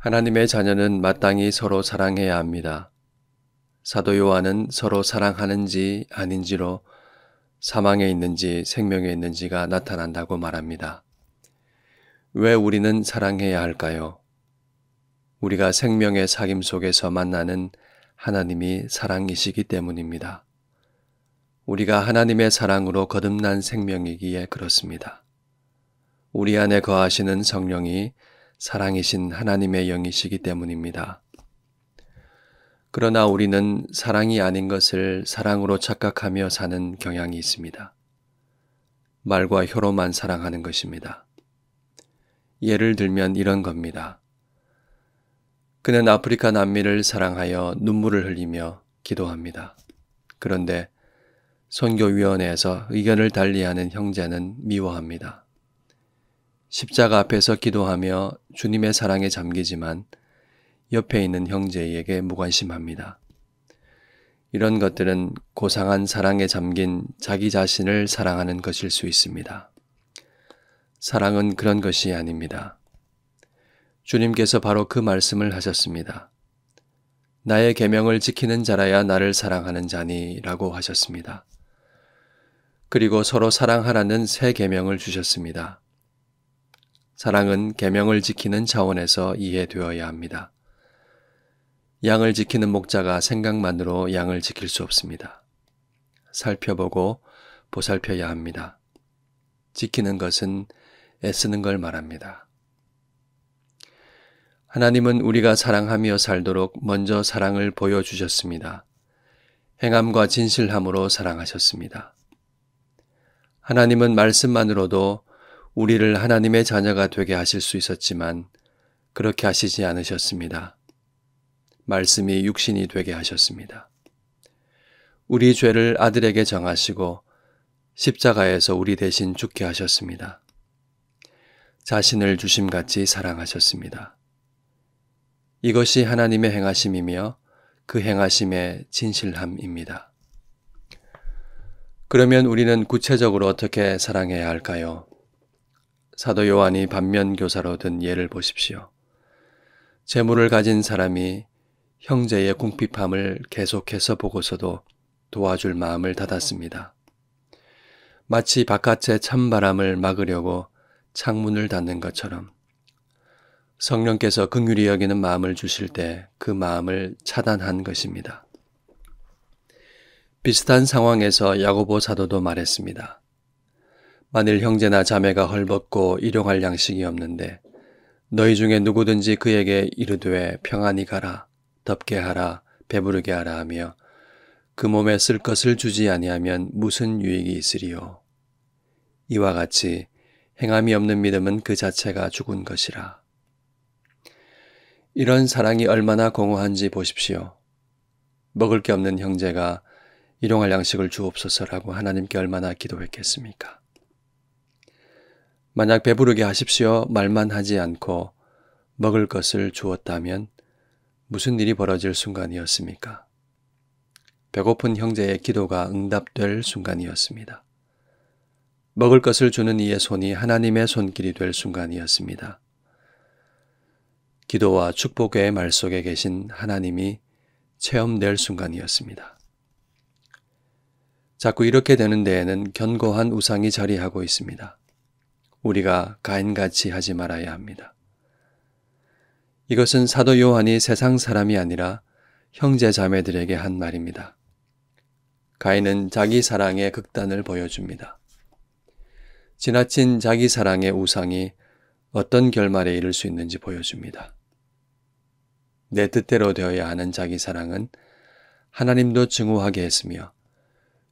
하나님의 자녀는 마땅히 서로 사랑해야 합니다. 사도 요한은 서로 사랑하는지 아닌지로 사망에 있는지 생명에 있는지가 나타난다고 말합니다. 왜 우리는 사랑해야 할까요? 우리가 생명의 사귐 속에서 만나는 하나님이 사랑이시기 때문입니다. 우리가 하나님의 사랑으로 거듭난 생명이기에 그렇습니다. 우리 안에 거하시는 성령이 사랑이신 하나님의 영이시기 때문입니다. 그러나 우리는 사랑이 아닌 것을 사랑으로 착각하며 사는 경향이 있습니다. 말과 혀로만 사랑하는 것입니다. 예를 들면 이런 겁니다. 그는 아프리카 난민을 사랑하여 눈물을 흘리며 기도합니다. 그런데 선교위원회에서 의견을 달리하는 형제는 미워합니다. 십자가 앞에서 기도하며 주님의 사랑에 잠기지만 옆에 있는 형제에게 무관심합니다. 이런 것들은 고상한 사랑에 잠긴 자기 자신을 사랑하는 것일 수 있습니다. 사랑은 그런 것이 아닙니다. 주님께서 바로 그 말씀을 하셨습니다. 나의 계명을 지키는 자라야 나를 사랑하는 자니라고 하셨습니다. 그리고 서로 사랑하라는 새 계명을 주셨습니다. 사랑은 계명을 지키는 차원에서 이해되어야 합니다. 양을 지키는 목자가 생각만으로 양을 지킬 수 없습니다. 살펴보고 보살펴야 합니다. 지키는 것은 애쓰는 걸 말합니다. 하나님은 우리가 사랑하며 살도록 먼저 사랑을 보여주셨습니다. 행함과 진실함으로 사랑하셨습니다. 하나님은 말씀만으로도 우리를 하나님의 자녀가 되게 하실 수 있었지만 그렇게 하시지 않으셨습니다. 말씀이 육신이 되게 하셨습니다. 우리 죄를 아들에게 정하시고 십자가에서 우리 대신 죽게 하셨습니다. 자신을 주심같이 사랑하셨습니다. 이것이 하나님의 행하심이며 그 행하심의 진실함입니다. 그러면 우리는 구체적으로 어떻게 사랑해야 할까요? 사도 요한이 반면교사로 든 예를 보십시오. 재물을 가진 사람이 형제의 궁핍함을 계속해서 보고서도 도와줄 마음을 닫았습니다. 마치 바깥의 찬바람을 막으려고 창문을 닫는 것처럼 성령께서 긍휼히 여기는 마음을 주실 때 그 마음을 차단한 것입니다. 비슷한 상황에서 야고보 사도도 말했습니다. 만일 형제나 자매가 헐벗고 일용할 양식이 없는데 너희 중에 누구든지 그에게 이르되 평안히 가라, 덥게 하라, 배부르게 하라 하며 그 몸에 쓸 것을 주지 아니하면 무슨 유익이 있으리요. 이와 같이 행함이 없는 믿음은 그 자체가 죽은 것이라. 이런 사랑이 얼마나 공허한지 보십시오. 먹을 게 없는 형제가 일용할 양식을 주옵소서라고 하나님께 얼마나 기도했겠습니까? 만약 배부르게 하십시오 말만 하지 않고 먹을 것을 주었다면 무슨 일이 벌어질 순간이었습니까? 배고픈 형제의 기도가 응답될 순간이었습니다. 먹을 것을 주는 이의 손이 하나님의 손길이 될 순간이었습니다. 기도와 축복의 말 속에 계신 하나님이 체험될 순간이었습니다. 자꾸 이렇게 되는 데에는 견고한 우상이 자리하고 있습니다. 우리가 가인같이 하지 말아야 합니다. 이것은 사도 요한이 세상 사람이 아니라 형제 자매들에게 한 말입니다. 가인은 자기 사랑의 극단을 보여줍니다. 지나친 자기 사랑의 우상이 어떤 결말에 이를 수 있는지 보여줍니다. 내 뜻대로 되어야 하는 자기 사랑은 하나님도 증오하게 했으며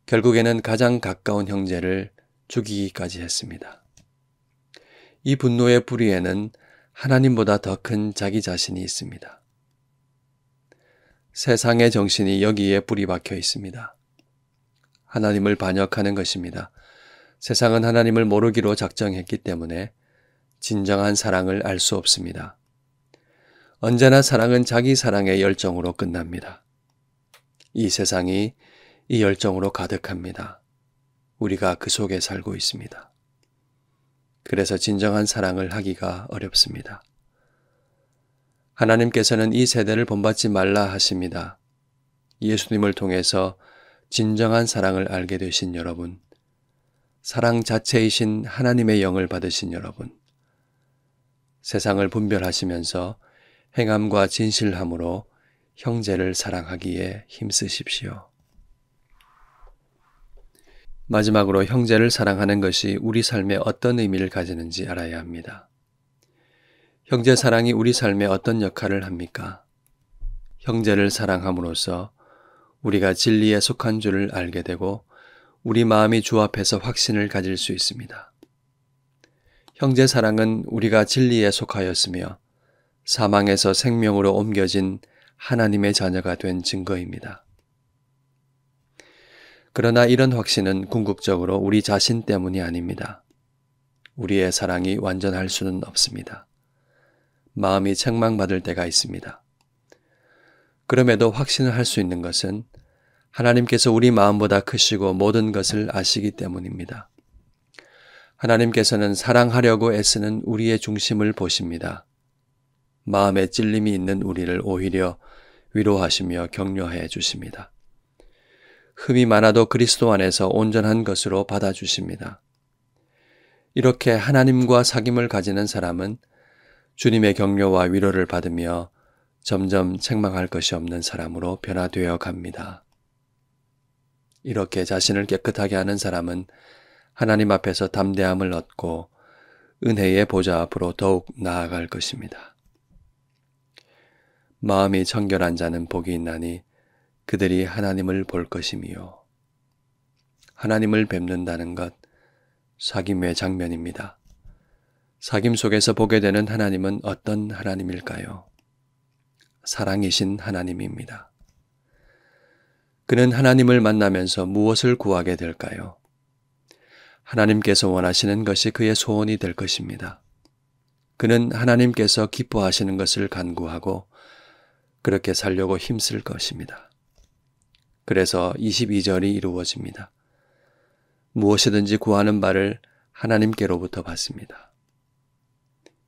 결국에는 가장 가까운 형제를 죽이기까지 했습니다. 이 분노의 뿌리에는 하나님보다 더 큰 자기 자신이 있습니다. 세상의 정신이 여기에 뿌리 박혀 있습니다. 하나님을 반역하는 것입니다. 세상은 하나님을 모르기로 작정했기 때문에 진정한 사랑을 알 수 없습니다. 언제나 사랑은 자기 사랑의 열정으로 끝납니다. 이 세상이 이 열정으로 가득합니다. 우리가 그 속에 살고 있습니다. 그래서 진정한 사랑을 하기가 어렵습니다. 하나님께서는 이 세대를 본받지 말라 하십니다. 예수님을 통해서 진정한 사랑을 알게 되신 여러분, 사랑 자체이신 하나님의 영을 받으신 여러분, 세상을 분별하시면서 행함과 진실함으로 형제를 사랑하기에 힘쓰십시오. 마지막으로 형제를 사랑하는 것이 우리 삶에 어떤 의미를 가지는지 알아야 합니다. 형제 사랑이 우리 삶에 어떤 역할을 합니까? 형제를 사랑함으로써 우리가 진리에 속한 줄을 알게 되고 우리 마음이 주 앞에서 확신을 가질 수 있습니다. 형제 사랑은 우리가 진리에 속하였으며 사망에서 생명으로 옮겨진 하나님의 자녀가 된 증거입니다. 그러나 이런 확신은 궁극적으로 우리 자신 때문이 아닙니다. 우리의 사랑이 완전할 수는 없습니다. 마음이 책망받을 때가 있습니다. 그럼에도 확신을 할 수 있는 것은 하나님께서 우리 마음보다 크시고 모든 것을 아시기 때문입니다. 하나님께서는 사랑하려고 애쓰는 우리의 중심을 보십니다. 마음에 찔림이 있는 우리를 오히려 위로하시며 격려해 주십니다. 흠이 많아도 그리스도 안에서 온전한 것으로 받아주십니다. 이렇게 하나님과 사귐을 가지는 사람은 주님의 격려와 위로를 받으며 점점 책망할 것이 없는 사람으로 변화되어 갑니다. 이렇게 자신을 깨끗하게 하는 사람은 하나님 앞에서 담대함을 얻고 은혜의 보좌 앞으로 더욱 나아갈 것입니다. 마음이 청결한 자는 복이 있나니 그들이 하나님을 볼 것이며 하나님을 뵙는다는 것, 사귐의 장면입니다. 사귐 속에서 보게 되는 하나님은 어떤 하나님일까요? 사랑이신 하나님입니다. 그는 하나님을 만나면서 무엇을 구하게 될까요? 하나님께서 원하시는 것이 그의 소원이 될 것입니다. 그는 하나님께서 기뻐하시는 것을 간구하고 그렇게 살려고 힘쓸 것입니다. 그래서 22절이 이루어집니다. 무엇이든지 구하는 바를 하나님께로부터 받습니다.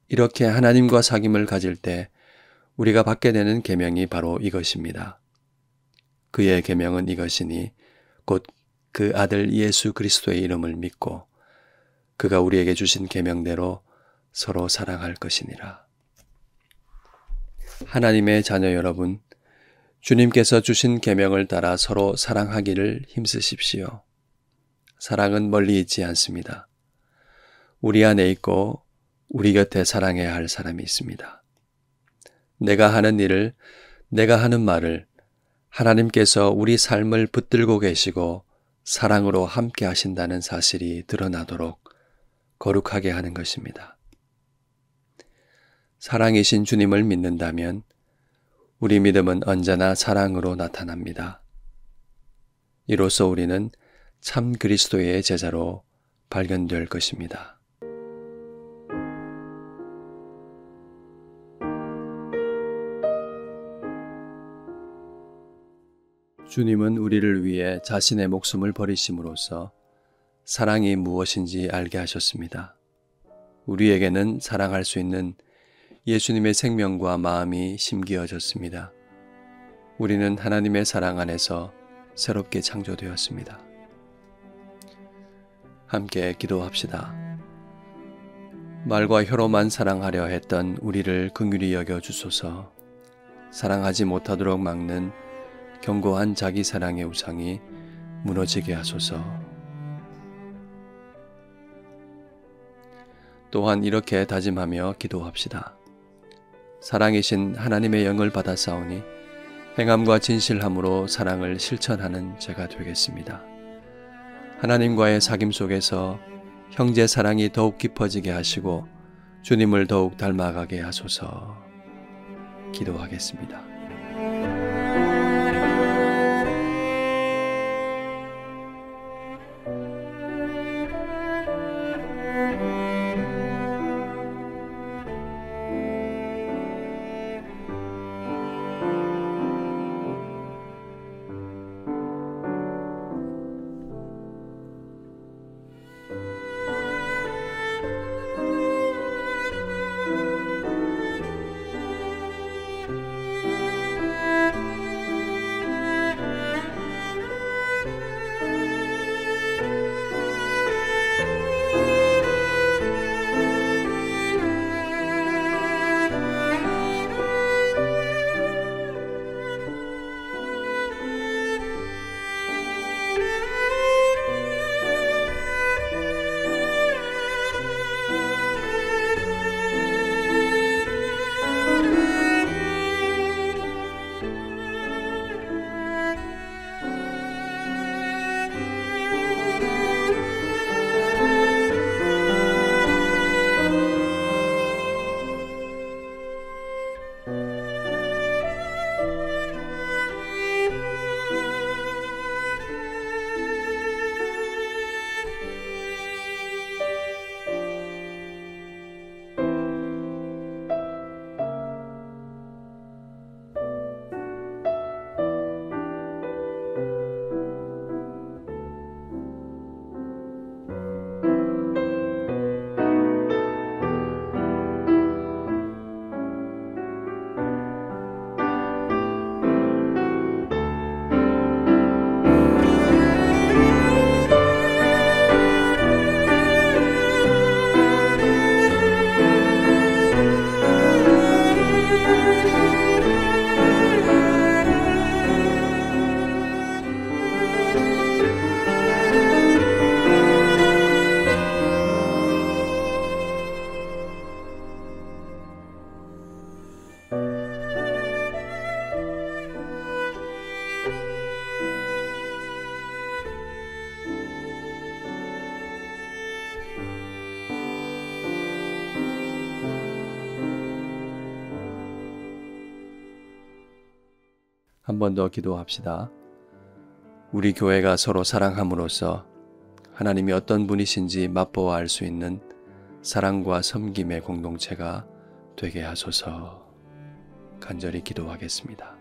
이렇게 하나님과 사귐을 가질 때 우리가 받게 되는 계명이 바로 이것입니다. 그의 계명은 이것이니 곧 그 아들 예수 그리스도의 이름을 믿고 그가 우리에게 주신 계명대로 서로 사랑할 것이니라. 하나님의 자녀 여러분, 주님께서 주신 계명을 따라 서로 사랑하기를 힘쓰십시오. 사랑은 멀리 있지 않습니다. 우리 안에 있고 우리 곁에 사랑해야 할 사람이 있습니다. 내가 하는 일을, 내가 하는 말을 하나님께서 우리 삶을 붙들고 계시고 사랑으로 함께 하신다는 사실이 드러나도록 거룩하게 하는 것입니다. 사랑이신 주님을 믿는다면 우리 믿음은 언제나 사랑으로 나타납니다. 이로써 우리는 참 그리스도의 제자로 발견될 것입니다. 주님은 우리를 위해 자신의 목숨을 버리심으로써 사랑이 무엇인지 알게 하셨습니다. 우리에게는 사랑할 수 있는 예수님의 생명과 마음이 심기어졌습니다. 우리는 하나님의 사랑 안에서 새롭게 창조되었습니다. 함께 기도합시다. 말과 혀로만 사랑하려 했던 우리를 긍휼히 여겨 주소서. 사랑하지 못하도록 막는 견고한 자기 사랑의 우상이 무너지게 하소서. 또한 이렇게 다짐하며 기도합시다. 사랑이신 하나님의 영을 받아싸우니 행함과 진실함으로 사랑을 실천하는 제가 되겠습니다. 하나님과의 사귐 속에서 형제 사랑이 더욱 깊어지게 하시고 주님을 더욱 닮아가게 하소서. 기도하겠습니다. 한 번 더 기도합시다. 우리 교회가 서로 사랑함으로써 하나님이 어떤 분이신지 맛보아 알 수 있는 사랑과 섬김의 공동체가 되게 하소서. 간절히 기도하겠습니다.